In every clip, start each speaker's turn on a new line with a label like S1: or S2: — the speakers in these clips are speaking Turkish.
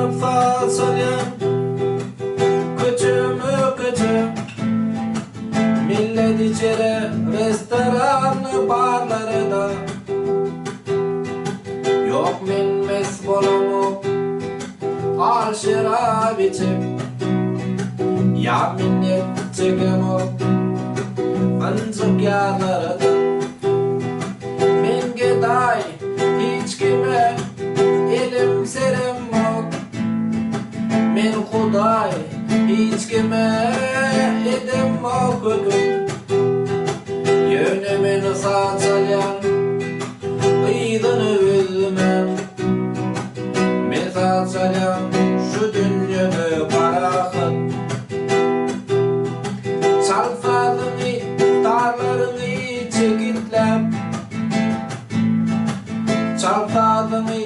S1: Çıkarıp sağa salyan küçüğümü küçüğüm. Millet içeri restoran barları da. Yok minmez bolumu al şarap içip. Ya minnet çekemu ancak yanları da. Menge day hiç kime elim serim yok. Men Huday hiç kime edim yok bugün. Yönümün saçalyan ıydını üzmem. Men saçalyan şu dünyada parakın. Çalfadını darlarını çekitlem. Çalfadını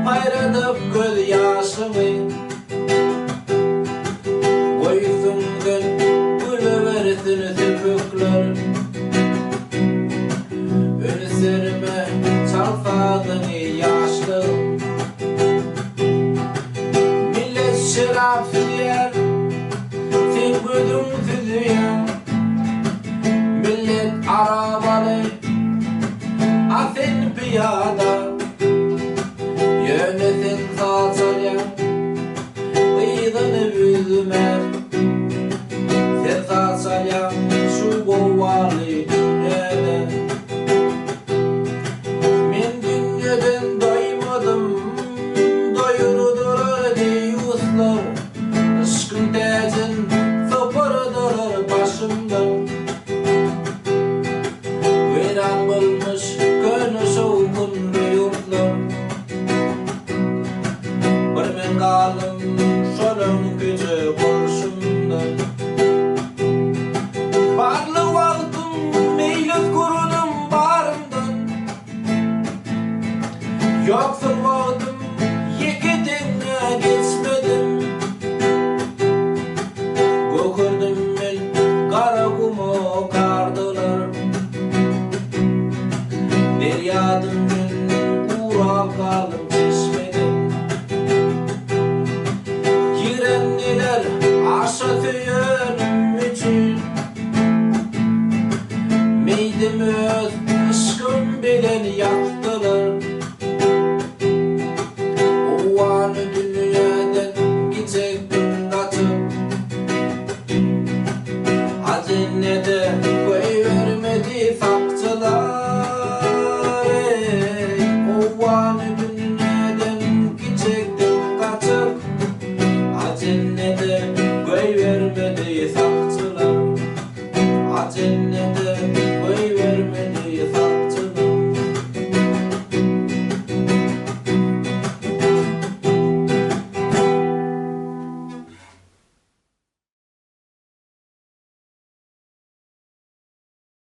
S1: ayradıp göz yaşımı. Koysundan gülüversin süpükler. Ölüserime çalfadını yaşlım. Millet şarap süzer, sen gözün süzüyen. Millet arabalı, sen piyada. Yönetin saçalyan ıydını üzmem. Sen saçalyan şu kovalı dünyada. Men dünyadan doymadım, doyurdur diyorlar. Aşkın tacın sopardır başımdan. Veren bulmuş gönlü soğukun yurtlar. Bir men kalım şolun gücü kurşumda. Barlı vaktim meylet kurudum barımdan. Yoksul vaktim yeketine geçmedim. Gökürdüm men kara kumu kardılar. Deryadım gün uğra kalım çeşmedim. Girenliler aşa tüyönüm için. Meydim öz aşkım bilen yaktılar.